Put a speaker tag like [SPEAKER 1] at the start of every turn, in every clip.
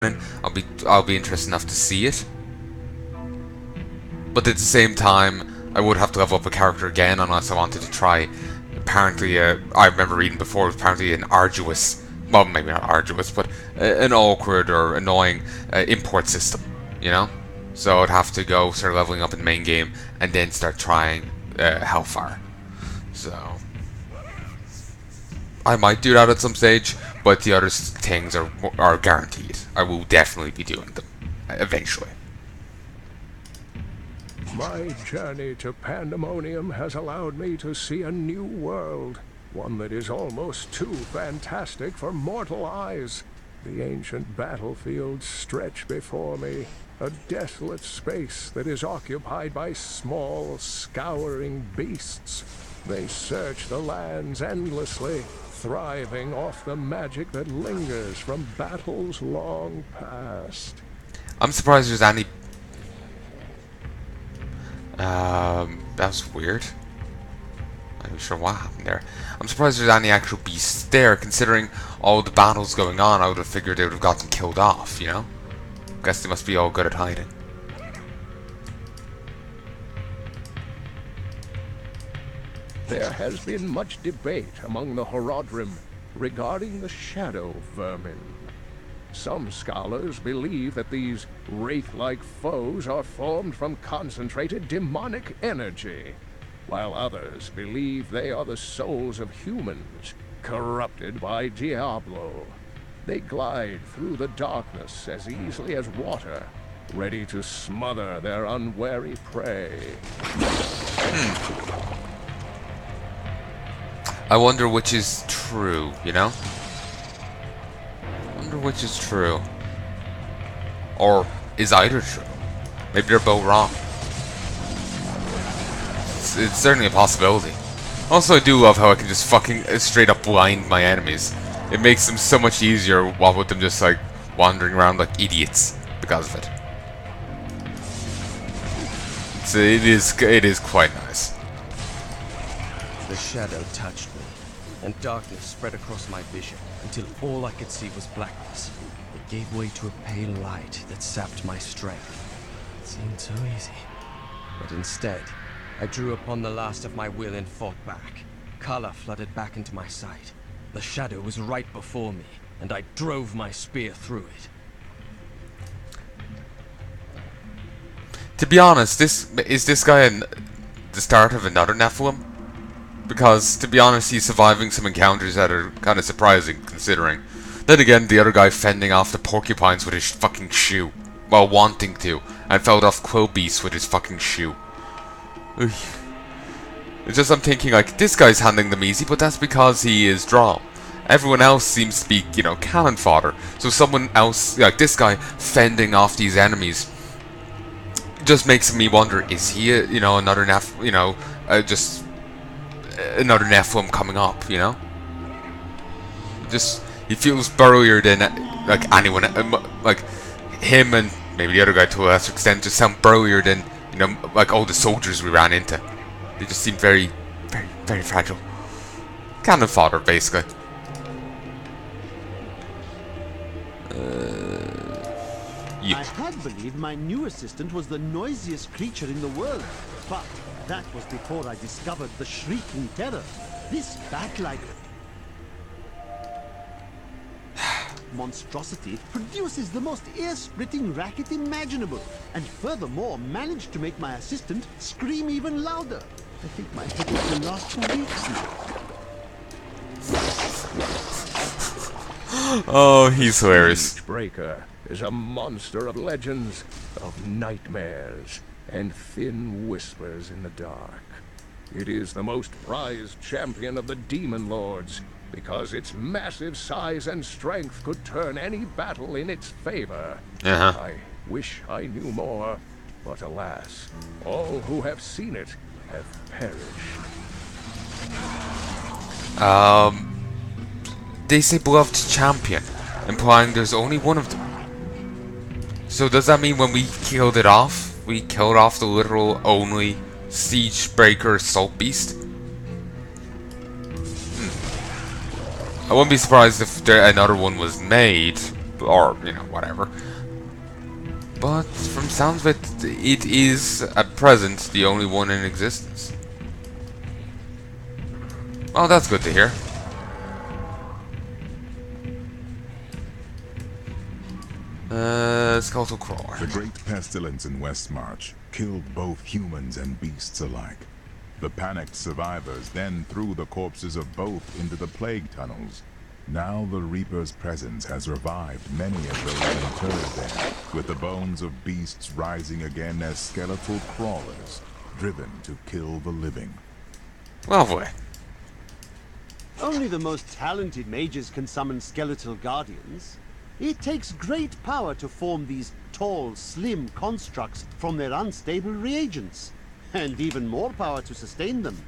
[SPEAKER 1] I'll be interested enough to see it. But at the same time, I would have to level up a character again unless I wanted to try. Apparently, I remember reading before, it was apparently an arduous, well, maybe not arduous, but an awkward or annoying import system, you know? So I'd have to go start leveling up in the main game and then start trying Hellfire. So I might do that at some stage, but the other things are guaranteed. I will definitely be doing them eventually.
[SPEAKER 2] My journey to Pandemonium has allowed me to see a new world, one that is almost too fantastic for mortal eyes. The ancient battlefields stretch before me, a desolate space that is occupied by small, scouring beasts. They search the lands endlessly, thriving off the magic that lingers from battles long past.
[SPEAKER 1] I'm surprised there's any... that's weird. I'm not sure what happened there. I'm surprised there's any actual beasts there, considering all the battles going on. I would have figured they would have gotten killed off, you know? Guess they must be all good at hiding.
[SPEAKER 2] There has been much debate among the Horodrim regarding the shadow vermin. Some scholars believe that these wraith-like foes are formed from concentrated demonic energy, while others believe they are the souls of humans, corrupted by Diablo. They glide through the darkness as easily as water, ready to smother their unwary prey.
[SPEAKER 1] I wonder which is true, you know? I wonder which is true. Or is either true? Maybe they're both wrong. It's certainly a possibility. Also, I do love how I can just fucking straight up blind my enemies. It makes them so much easier while with them just like wandering around like idiots because of it. So it is quite nice.
[SPEAKER 3] The shadow touched me, and darkness spread across my vision until all I could see was blackness. It gave way to a pale light that sapped my strength. It seemed so easy. But instead, I drew upon the last of my will and fought back. Color flooded back into my sight. The shadow was right before me, and I drove my spear through it.
[SPEAKER 1] To be honest, is this guy the start of another Nephilim? Because, to be honest, he's surviving some encounters that are kind of surprising, considering. Then again, the other guy fending off the porcupines with his fucking shoe. While wanting to, and felled off quill beasts with his fucking shoe. Ugh. It's just I'm thinking, like, this guy's handling them easy, but that's because he is Droll. Everyone else seems to be, you know, cannon fodder. So someone else, like this guy, fending off these enemies, just makes me wonder, is he, another just another Nephilim coming up, you know? Just, he feels burlier than, like, anyone, like, him and maybe the other guy to a lesser extent just sound burlier than, you know, like all the soldiers we ran into. They just seem very, very, very fragile. Cannon fodder, basically.
[SPEAKER 4] I had believed my new assistant was the noisiest creature in the world, but that was before I discovered the shrieking terror. This bat-like monstrosity produces the most ear-splitting racket imaginable, and furthermore managed to make my assistant scream even louder. I think my headache will last 2 weeks now.
[SPEAKER 1] Oh, he's hilarious.
[SPEAKER 2] Breaker is a monster of legends, of nightmares, and thin whispers in the dark. It is the most prized champion of the Demon Lords, because its massive size and strength could turn any battle in its favor. I wish I knew more, but alas, all who have seen it have perished.
[SPEAKER 1] They say beloved champion, implying there's only one of them. So does that mean when we killed it off, we killed off the literal only siege breaker assault beast? I wouldn't be surprised if another one was made, or, you know, whatever. But from sounds of it, it is, at present, the only one in existence. Oh, that's good to hear. Skeletal Crawler.
[SPEAKER 5] The great pestilence in Westmarch killed both humans and beasts alike. The panicked survivors then threw the corpses of both into the plague tunnels. Now the Reaper's presence has revived many of those interred there, with the bones of beasts rising again as skeletal crawlers, driven to kill the living.
[SPEAKER 1] Lovely.
[SPEAKER 4] Only the most talented mages can summon skeletal guardians. It takes great power to form these tall, slim constructs from their unstable reagents, and even more power to sustain them.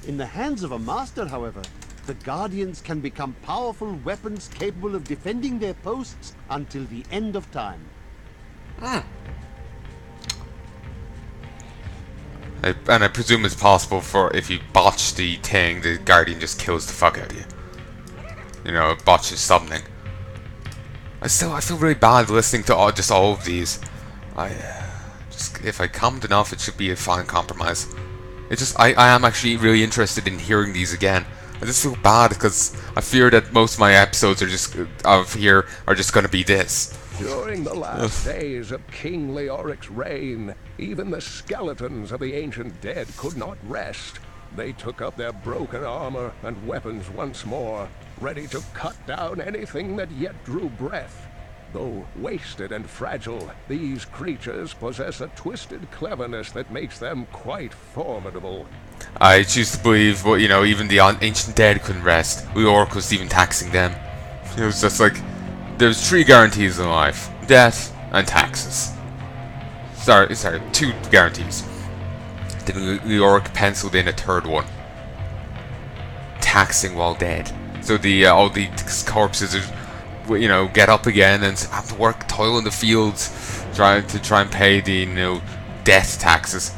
[SPEAKER 4] In the hands of a master, however, the guardians can become powerful weapons capable of defending their posts until the end of time.
[SPEAKER 1] And I presume it's possible for, if you botch the thing, the guardian just kills the fuck out of you. You know, it botches something. I feel really bad listening to all of these. If I comment enough, it should be a fine compromise. I am actually really interested in hearing these again. I just feel bad because I fear that most of my episodes are just going to be this.
[SPEAKER 2] During the last days of King Leoric's reign, even the skeletons of the ancient dead could not rest. They took up their broken armor and weapons once more, ready to cut down anything that yet drew breath. Though wasted and fragile, these creatures possess a twisted cleverness that makes them quite formidable.
[SPEAKER 1] I choose to believe, well, you know, even the ancient dead couldn't rest. Leoric was even taxing them. It was just like, there's 3 guarantees in life: death and taxes. Sorry, 2 guarantees. Then Leoric penciled in a 3rd one: taxing while dead. So all the corpses are, you know, get up again and have to work, toil in the fields, try and pay the, you know, death taxes.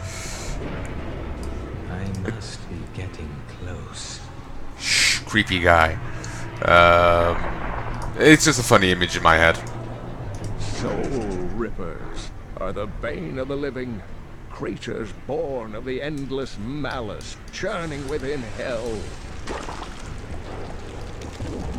[SPEAKER 3] I must be getting close.
[SPEAKER 1] Shh, creepy guy. It's just a funny image in my head.
[SPEAKER 2] Soul Rippers are the bane of the living, creatures born of the endless malice churning within hell.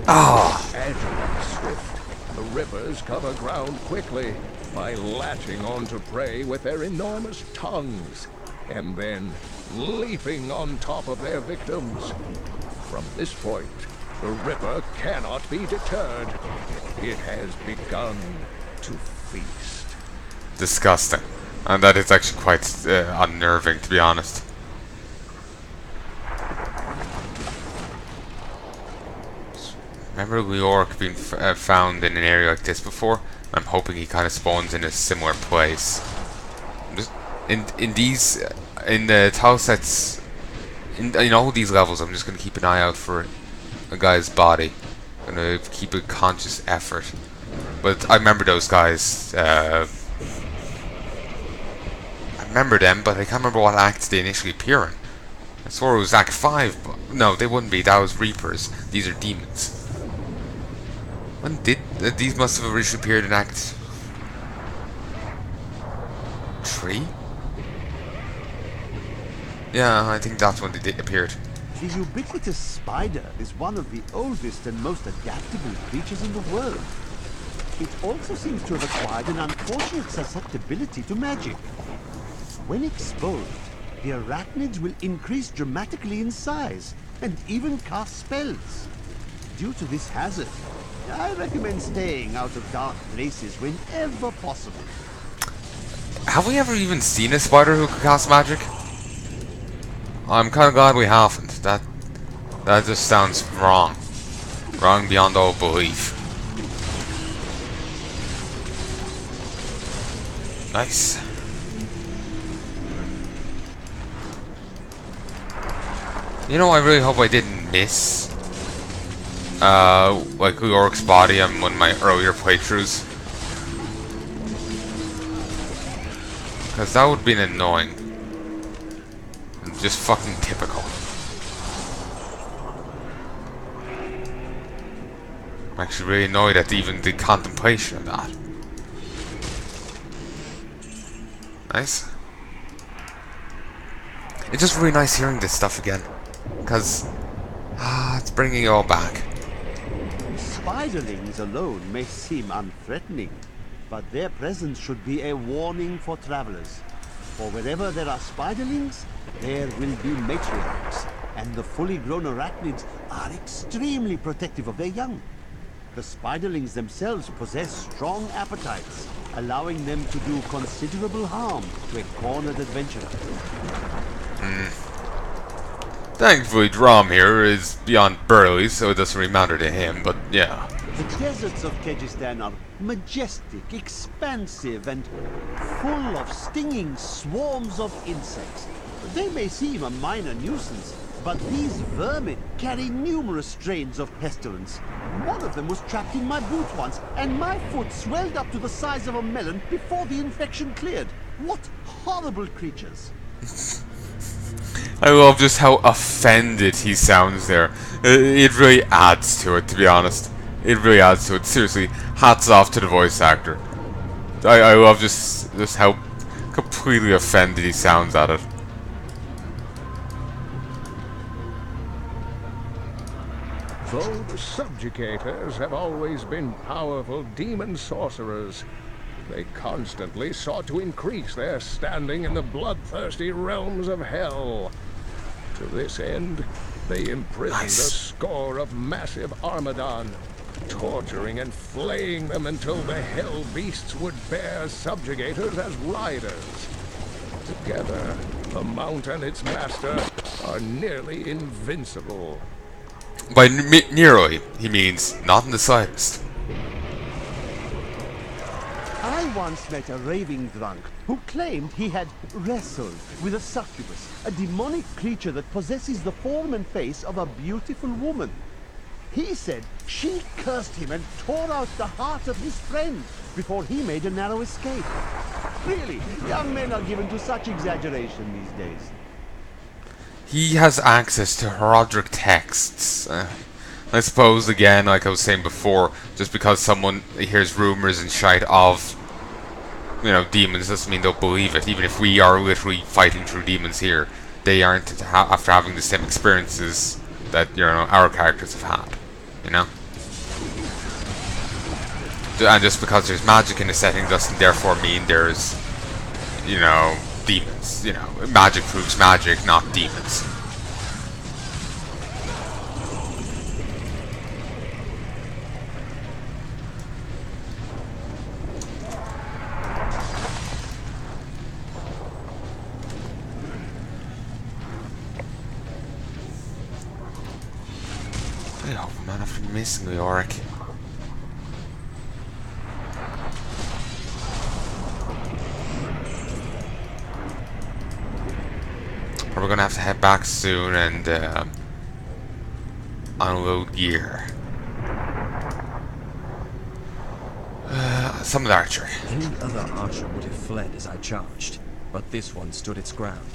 [SPEAKER 2] Agile and swift, the Rippers cover ground quickly by latching onto prey with their enormous tongues, and then leaping on top of their victims. From this point, the Ripper cannot be deterred. It has begun to feast.
[SPEAKER 1] Disgusting. And that is actually quite unnerving, to be honest. Remember Leoric being found in an area like this before? I'm hoping he kind of spawns in a similar place. In the tile sets, in all these levels, I'm just going to keep an eye out for a guy's body. I'm going to keep a conscious effort. But I remember those guys. I remember them, but I can't remember what act they initially appear in. I swore it was Act 5, but no, they wouldn't be. That was Reapers. These are demons. When did these must have originally appeared in Act 3? Yeah, I think that's when they appeared.
[SPEAKER 4] The ubiquitous spider is one of the oldest and most adaptable creatures in the world. It also seems to have acquired an unfortunate susceptibility to magic. When exposed, the arachnids will increase dramatically in size and even cast spells. Due to this hazard, I recommend staying out of dark places whenever possible.
[SPEAKER 1] Have we ever even seen a spider who could cast magic? I'm kind of glad we haven't. That just sounds wrong. Wrong beyond all belief. Nice. You know, I really hope I didn't miss like Leoric's body on one of my earlier playthroughs, because that would have been annoying. And just fucking typical. I'm actually really annoyed at even the contemplation of that. Nice. It's just really nice hearing this stuff again, because it's bringing it all back.
[SPEAKER 4] Spiderlings alone may seem unthreatening, but their presence should be a warning for travelers. For wherever there are spiderlings, there will be matriarchs, and the fully grown arachnids are extremely protective of their young. The spiderlings themselves possess strong appetites, allowing them to do considerable harm to a cornered adventurer.
[SPEAKER 1] Thankfully, Drom here is beyond burly, so it doesn't really matter to him, but yeah.
[SPEAKER 4] The deserts of Kyrgyzstan are majestic, expansive, and full of stinging swarms of insects. They may seem a minor nuisance, but these vermin carry numerous strains of pestilence. One of them was trapped in my boot once, and my foot swelled up to the size of a melon before the infection cleared. What horrible creatures!
[SPEAKER 1] I love just how offended he sounds there. It really adds to it, to be honest. It really adds to it. Seriously, hats off to the voice actor. I love just how completely offended he sounds at it.
[SPEAKER 2] Though the subjugators have always been powerful demon sorcerers, they constantly sought to increase their standing in the bloodthirsty realms of hell. To this end, they imprisoned a score of massive Armadon, torturing and flaying them until the hell beasts would bear subjugators as riders. Together, the Mount and its master are nearly invincible.
[SPEAKER 1] By nearly, he means not in the slightest.
[SPEAKER 4] I once met a raving drunk who claimed he had wrestled with a succubus, a demonic creature that possesses the form and face of a beautiful woman. He said she cursed him and tore out the heart of his friend before he made a narrow escape. Really, young men are given to such exaggeration these days.
[SPEAKER 1] He has access to heraldic texts. I suppose, again, like I was saying before, just because someone hears rumors and shite of, demons doesn't mean they'll believe it. Even if we are literally fighting through demons here, they aren't after having the same experiences that, our characters have had, And just because there's magic in the setting doesn't therefore mean there's, demons. Magic proves magic, not demons. I hope I'm not after missing the Auric. We're gonna have to head back soon and unload gear. Some of the archery.
[SPEAKER 3] Any other archer would have fled as I charged, but this one stood its ground,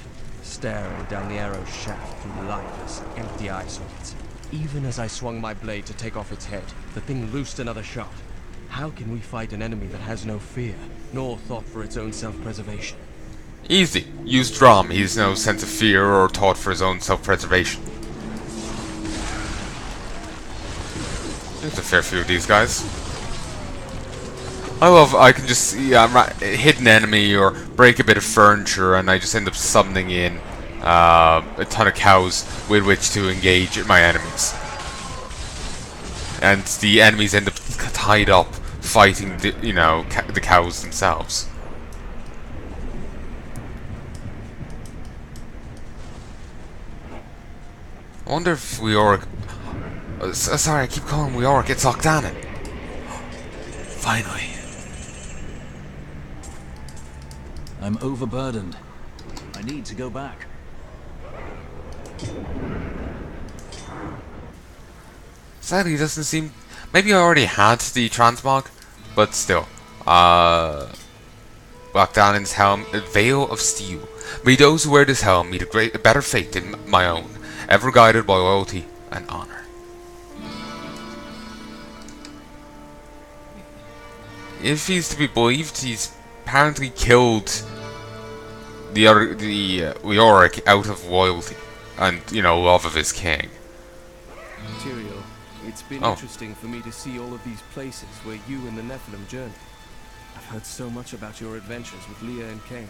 [SPEAKER 3] staring down the arrow's shaft through lifeless, empty eye sockets. Even as I swung my blade to take off its head, the thing loosed another shot. How can we fight an enemy that has no fear, nor thought for its own self-preservation?
[SPEAKER 1] Easy. Use Drom. He has no sense of fear or thought for his own self-preservation. There's a fair few of these guys. I can just see a hidden enemy or break a bit of furniture and I just end up summoning in a ton of cows with which to engage my enemies. And the enemies end up tied up fighting the cows themselves. I wonder if Weoric... sorry, I keep calling Weoric. It's Octanen. Finally.
[SPEAKER 6] I'm overburdened. I need to go back.
[SPEAKER 1] Sadly, it doesn't seem... Maybe I already had the transmog, but still. Octanen's helm, a veil of steel. May those who wear this helm meet a better fate than my own, ever guided by loyalty and honor. if he's to be believed, he's apparently killed the Leoric out of loyalty and, love of his king.
[SPEAKER 3] Tyrael, it's been
[SPEAKER 1] Oh.
[SPEAKER 3] interesting for me to see all of these places where you and the Nephilim journeyed. I've heard so much about your adventures with Leah and Cain.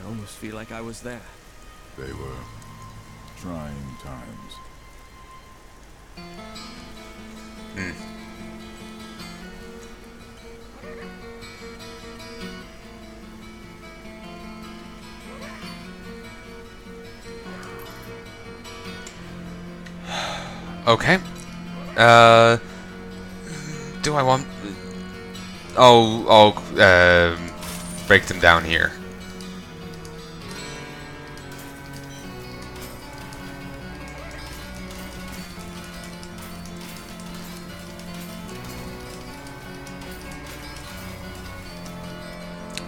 [SPEAKER 3] I almost feel like I was there.
[SPEAKER 5] They were trying times.
[SPEAKER 1] Okay. Do I want... I'll break them down here.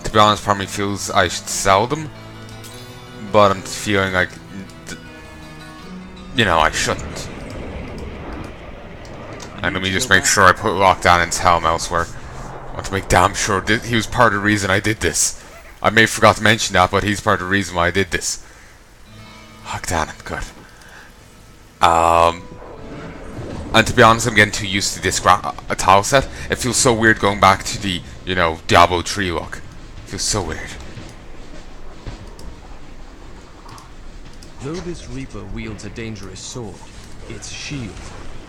[SPEAKER 1] To be honest, part of me feels I should sell them, but I'm feeling like, I shouldn't. And let me just make sure I put Lockdown and Helm elsewhere. I want to make damn sure that he was part of the reason I did this. I may have forgot to mention that, but he's part of the reason why I did this. Lockdown, good. And to be honest, I'm getting too used to this tile set. It feels so weird going back to the, Diablo 3 look. It feels so weird.
[SPEAKER 3] Though this Reaper wields a dangerous sword, its shield,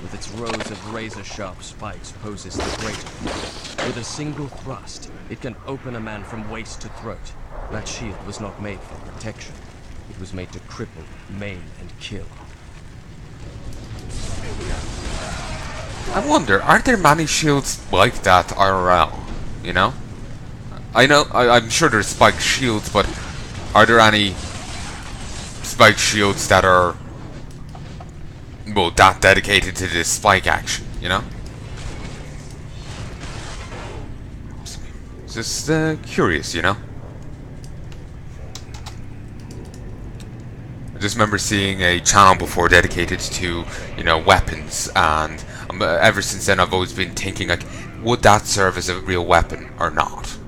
[SPEAKER 3] with its rows of razor-sharp spikes, poses the greater threat. With a single thrust, it can open a man from waist to throat. That shield was not made for protection. It was made to cripple, maim, and kill.
[SPEAKER 1] I wonder, aren't there many shields like that IRL? I'm sure there's spiked shields, but are there any spiked shields that are, that dedicated to this spike action, Just curious, I just remember seeing a channel before dedicated to, weapons, and ever since then I've always been thinking, like, would that serve as a real weapon or not,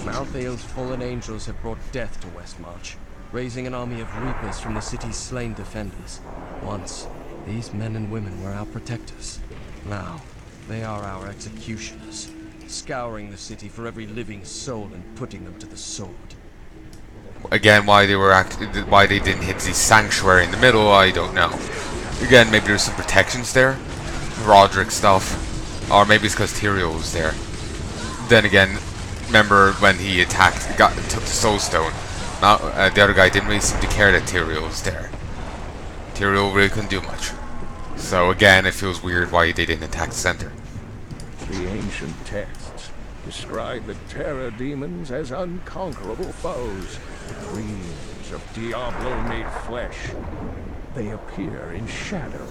[SPEAKER 3] Malthael's fallen angels have brought death to Westmarch, raising an army of Reapers from the city's slain defenders. Once, these men and women were our protectors. Now, they are our executioners, scouring the city for every living soul and putting them to the sword.
[SPEAKER 1] Again, why they didn't hit the sanctuary in the middle, I don't know. Again, maybe there's some protections there, Roderick stuff, or maybe it's because Tyrael was there. Then again, remember when he took the Soul Stone? The other guy didn't really seem to care that Tyrael was there. Tyrael really couldn't do much. So again, it feels weird why they didn't attack the center.
[SPEAKER 2] The ancient texts describe the terror demons as unconquerable foes, dreams of Diablo made flesh. They appear in shadow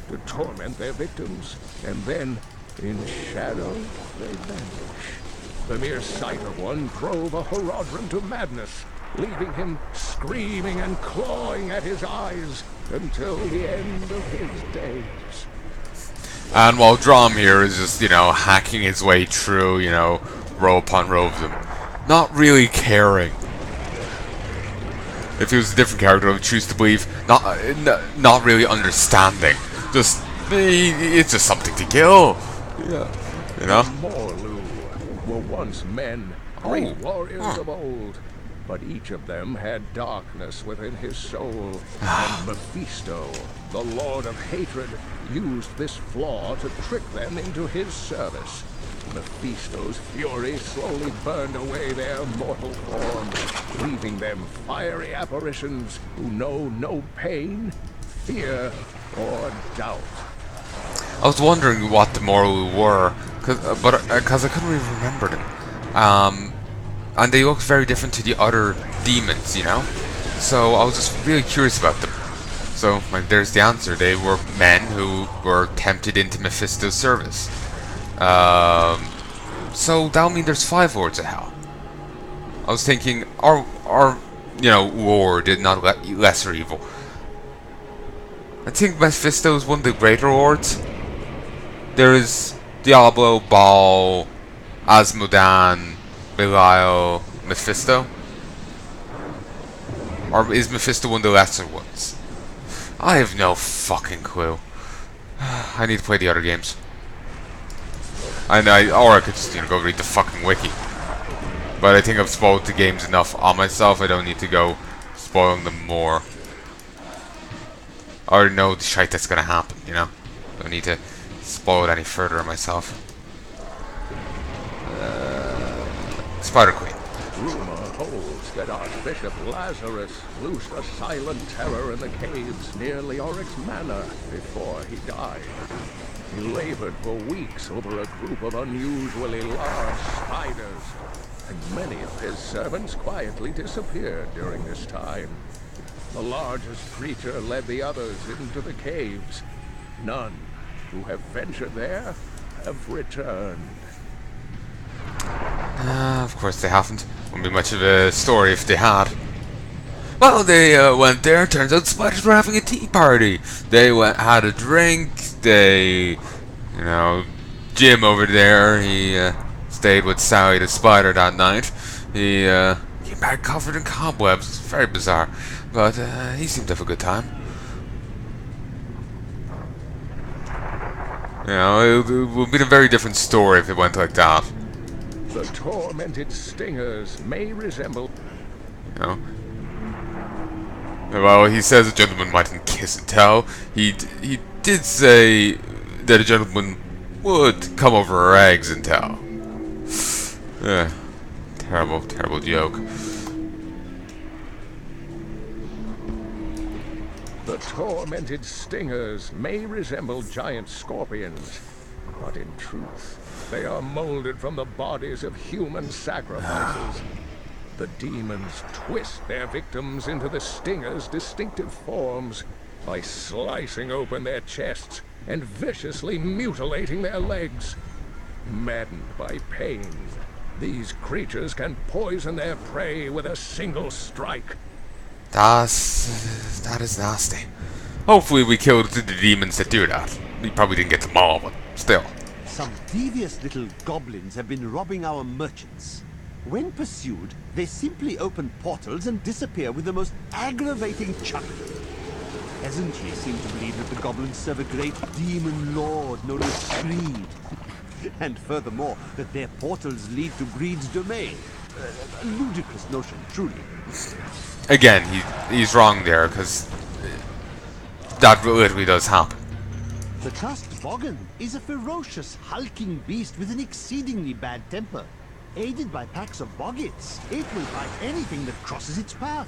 [SPEAKER 2] to torment their victims, and then, in shadow, they vanish. The mere sight of one drove a Horadrim to madness, leaving him screaming and clawing at his eyes until the end of his days.
[SPEAKER 1] And while Drom here is just, hacking his way through, row upon row of them, not really caring. If he was a different character, I would choose to believe not really understanding. Just, it's just something to kill. Yeah.
[SPEAKER 2] Morlu were once men, great warriors of old, but each of them had darkness within his soul, and Mephisto, the Lord of Hatred, used this flaw to trick them into his service. Mephisto's fury slowly burned away their mortal forms, leaving them fiery apparitions who know no pain, fear, or doubt.
[SPEAKER 1] I was wondering what the Morlu were, because I couldn't really remember them. And they looked very different to the other demons, So I was just really curious about them. So, there's the answer. They were men who were tempted into Mephisto's service. So that'll mean there's 5 Lords of Hell. I was thinking, our Lord did not lesser evil. I think Mephisto is one of the greater lords. There is Diablo, Baal, Asmodan, Belial, Mephisto? Or is Mephisto one of the lesser ones? I have no fucking clue. I need to play the other games. Or I could just, go read the fucking wiki. But I think I've spoiled the games enough on myself, I don't need to go spoiling them more. I already know the shite that's gonna happen, Don't need to spoil it any further on myself. Spider Queen.
[SPEAKER 2] Rumor holds that Archbishop Lazarus loosed a silent terror in the caves near Leoric's manor before he died. He labored for weeks over a group of unusually large spiders, and many of his servants quietly disappeared during this time. The largest creature led the others into the caves. None who have ventured there have returned.
[SPEAKER 1] Of course they haven't. Wouldn't be much of a story if they had. Well, they went there. Turns out spiders were having a tea party. They had a drink. They, Jim over there, he stayed with Sally the spider that night. He came back covered in cobwebs. It's very bizarre. But he seemed to have a good time. It would have been a very different story if it went like that.
[SPEAKER 2] The tormented stingers may resemble...
[SPEAKER 1] Well, he says a gentleman mightn't kiss and tell. He did say that a gentleman would come over her eggs and tell. Terrible, terrible joke.
[SPEAKER 2] The tormented stingers may resemble giant scorpions, but in truth, they are molded from the bodies of human sacrifices. The demons twist their victims into the stingers' distinctive forms by slicing open their chests and viciously mutilating their legs. Maddened by pain, these creatures can poison their prey with a single strike.
[SPEAKER 1] That is nasty. Hopefully we killed the demons that do that. We probably didn't get them all, but still.
[SPEAKER 4] Some devious little goblins have been robbing our merchants. When pursued, they simply open portals and disappear with the most aggravating chuckle. Peasantry seem to believe that the goblins serve a great demon lord known as Greed. And furthermore, that their portals lead to Greed's domain. A ludicrous notion, truly.
[SPEAKER 1] Again, he's wrong there, because that literally does happen.
[SPEAKER 4] The tusked Boggin is a ferocious, hulking beast with an exceedingly bad temper. Aided by packs of boggits, it will fight anything that crosses its path.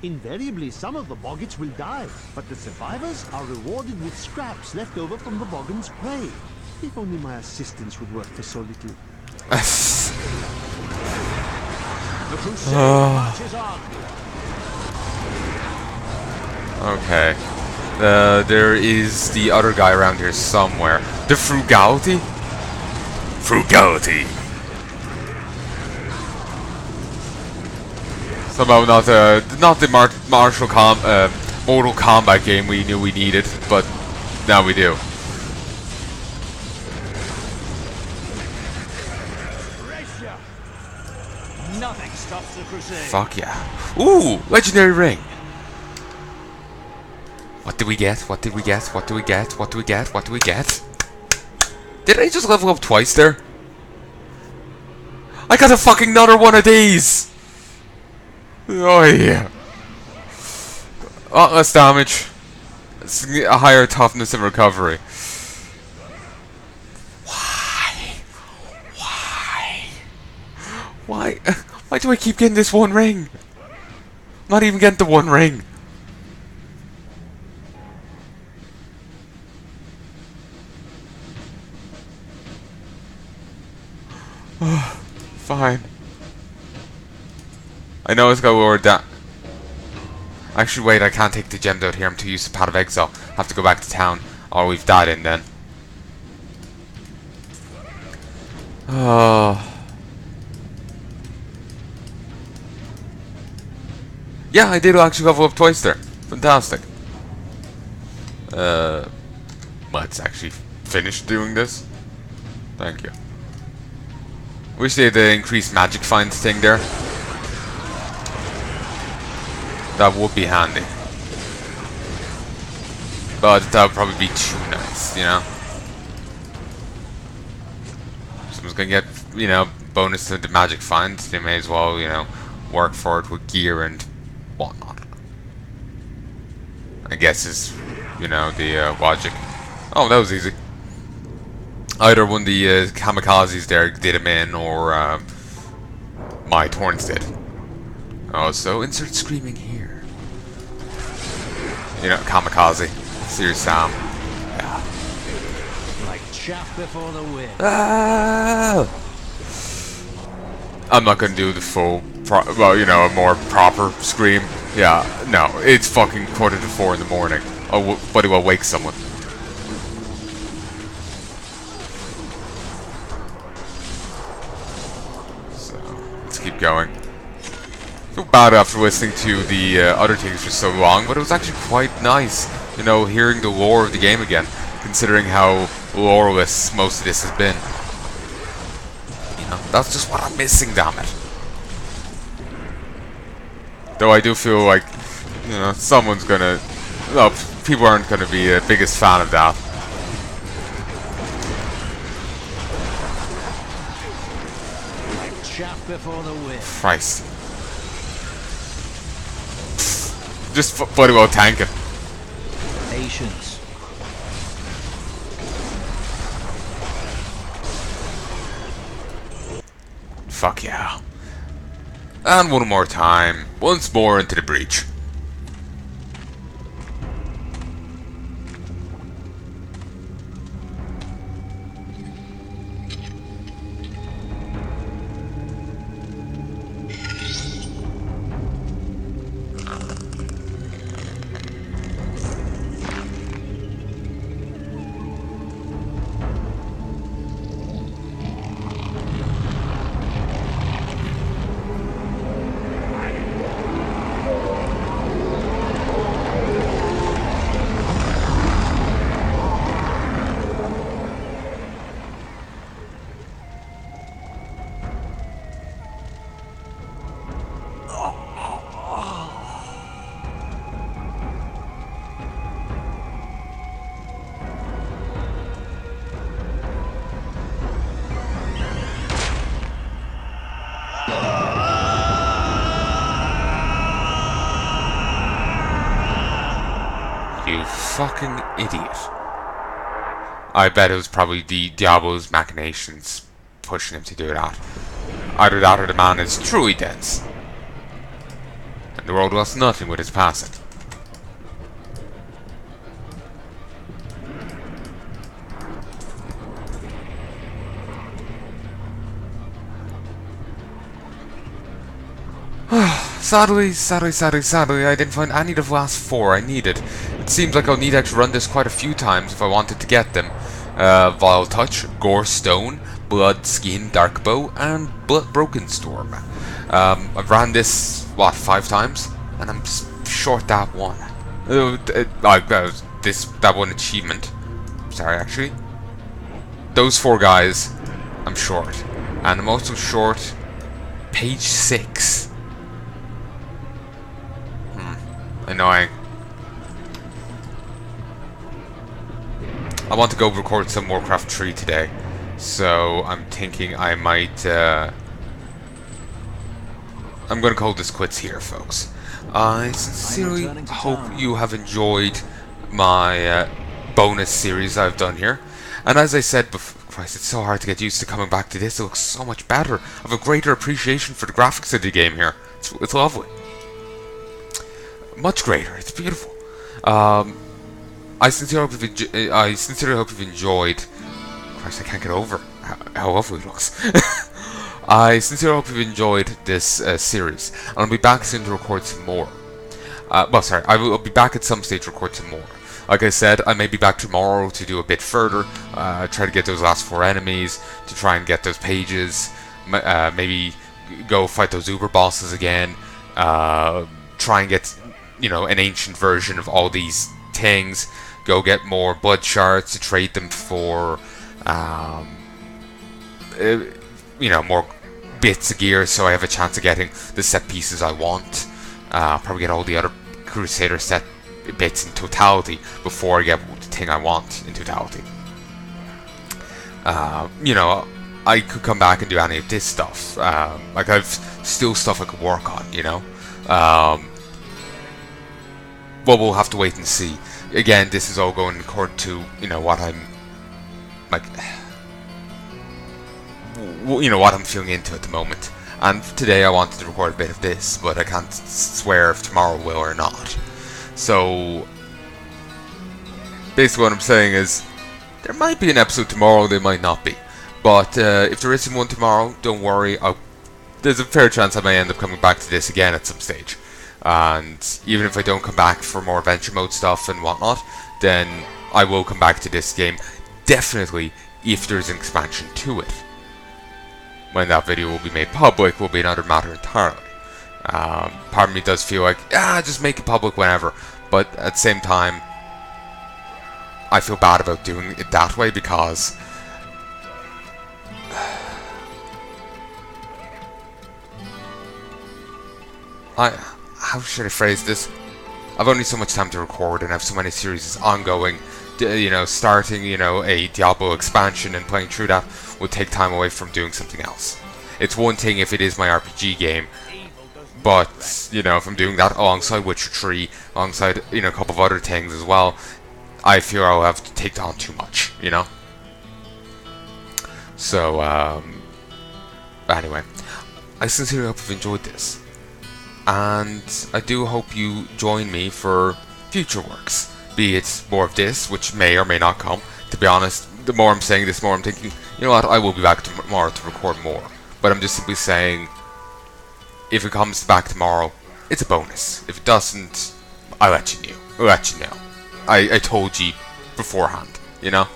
[SPEAKER 4] Invariably, some of the boggits will die, but the survivors are rewarded with scraps left over from the Boggin's prey. If only my assistance would work for so little. The crusade marches on.
[SPEAKER 1] Okay. There is the other guy around here somewhere. The Frugality? Frugality! Somehow not the Mortal Kombat game we knew we needed, but now we do.
[SPEAKER 7] Nothing stops the crusade.
[SPEAKER 1] Fuck yeah. Ooh! Legendary ring! What do we get? What did we get? What do we get? What do we get? What do we get? Did I just level up twice there? I got a fucking another one of these! Oh yeah. Less damage. A higher toughness and recovery. Why? Why? Why do I keep getting this one ring? I'm not even getting the one ring. Fine. I know it's got lower down. Actually, wait, I can't take the gems out here. I'm too used to Path of Exile. I have to go back to town. Or we've died in then. Oh. Yeah, I did actually level up twice there. Fantastic. Let's actually finish doing this. Thank you. Wish they had the increased magic finds thing there. That would be handy. But that would probably be too nice, you know? Someone's gonna get, you know, bonus to the magic finds. They may as well, you know, work for it with gear and whatnot. I guess is, you know, the logic. Oh, that was easy. Either one of the kamikazes there did him in, or my Torns did. Oh, so insert screaming here. You know, kamikaze. Serious Sam. Yeah.
[SPEAKER 7] Like chaff before the wind.
[SPEAKER 1] Ah! I'm not gonna do the full, well, you know, a more proper scream. Yeah, no, it's fucking 3:45 in the morning. Oh, but it will wake someone. So, let's keep going. I feel bad after listening to the other things for so long, but it was actually quite nice, you know, hearing the lore of the game again, considering how loreless most of this has been. You know, that's just what I'm missing, damn it. Though I do feel like, you know, someone's gonna... Well, people aren't gonna be the biggest fan of that.
[SPEAKER 7] Like chaff before the wind.
[SPEAKER 1] Christ. Just bloody well tank it.
[SPEAKER 7] Patience.
[SPEAKER 1] Fuck yeah. And one more time. Once more into the breach. You fucking idiot. I bet it was probably the Diablo's machinations pushing him to do that. Either that or the man is truly dense. And the world lost nothing with his passing. Sadly, I didn't find any of the last 4 I needed. It seems like I'll need to run this quite a few times if I wanted to get them. Vile Touch, Gore Stone, Blood Skin, Dark Bow, and Broken Storm. I've ran this, what, 5 times? And I'm short that one. That one achievement. Sorry, actually. Those 4 guys, I'm short. And I'm also short page 6. Annoying. I want to go record some Warcraft 3 today, so I'm thinking I might, I'm gonna call this quits here, folks. I sincerely hope you have enjoyed my bonus series I've done here, and as I said before, Christ, it's so hard to get used to coming back to this. It looks so much better. I have a greater appreciation for the graphics of the game here. It's lovely. Much greater. It's beautiful. I sincerely hope you've enjoyed. Christ, I can't get over how lovely it looks. I sincerely hope you've enjoyed this series, and I'll be back soon to record some more. I'll be back at some stage to record some more. Like I said, I may be back tomorrow to do a bit further, try to get those last 4 enemies, to try and get those pages, maybe go fight those Uber bosses again, try and get, you know, an ancient version of all these things, go get more blood shards to trade them for you know, more bits of gear, so I have a chance of getting the set pieces I want. Probably get all the other Crusader set bits in totality before I get the thing I want in totality. You know, I could come back and do any of this stuff. Like, I've still stuff I could work on, you know. But we'll have to wait and see. Again, this is all going according to, you know, what I'm, like, you know, what I'm feeling into at the moment. And today I wanted to record a bit of this, but I can't swear if tomorrow will or not. So, basically what I'm saying is, there might be an episode tomorrow, there might not be. But if there isn't one tomorrow, don't worry. There's a fair chance I may end up coming back to this again at some stage. And even if I don't come back for more adventure mode stuff and whatnot, then I will come back to this game, definitely, if there's an expansion to it. When that video will be made public will be another matter entirely. Part of me does feel like, just make it public whenever. But at the same time, I feel bad about doing it that way because how should I phrase this? I've only so much time to record and I have so many series ongoing. You know, starting, you know, a Diablo expansion and playing through that would take time away from doing something else. It's one thing if it is my RPG game, but, you know, if I'm doing that alongside Witcher 3, alongside, you know, a couple of other things as well, I fear I'll have to take on too much, you know? So, anyway, I sincerely hope you've enjoyed this. And I do hope you join me for future works. Be it more of this, which may or may not come. To be honest, the more I'm saying this, the more I'm thinking, you know what, I will be back tomorrow to record more. But I'm just simply saying, if it comes back tomorrow, it's a bonus. If it doesn't, I'll let you know. I told you beforehand, you know?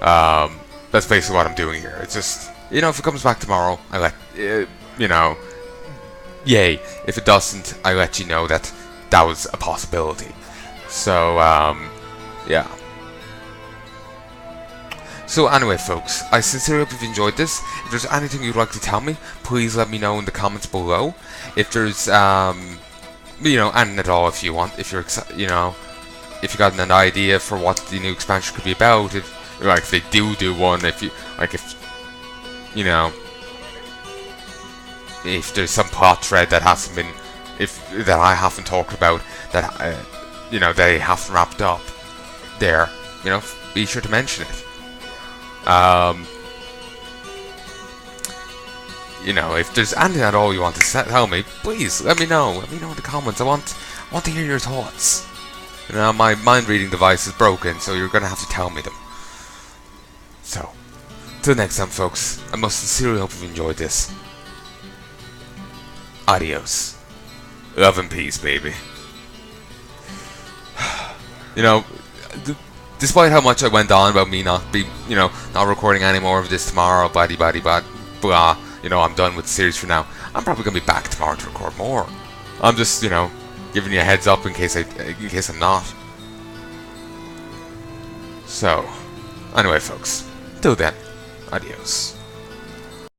[SPEAKER 1] That's basically what I'm doing here. It's just, you know, if it comes back tomorrow, I let, you know, yay. If it doesn't, I let you know that that was a possibility. So, yeah. So anyway, folks, I sincerely hope you've enjoyed this. If there's anything you'd like to tell me, please let me know in the comments below. If there's, you know, anything at all, if you want, if you're, you know, if you got an idea for what the new expansion could be about, if, like, if they do one, if you, like, if, you know, if there's some plot thread that hasn't been, that I haven't talked about, that, you know, they haven't wrapped up there, you know, be sure to mention it. You know, if there's anything at all you want to tell me, please let me know. Let me know in the comments. I want to hear your thoughts. You know, my mind reading device is broken, so you're gonna have to tell me them. So, till next time, folks. I most sincerely hope you've enjoyed this. Adios. Love and peace, baby. You know, despite how much I went on about me not recording any more of this tomorrow, blah, you know, I'm done with the series for now. I'm probably gonna be back tomorrow to record more. I'm just, you know, giving you a heads up in case I'm not. So, anyway, folks, till then, adios.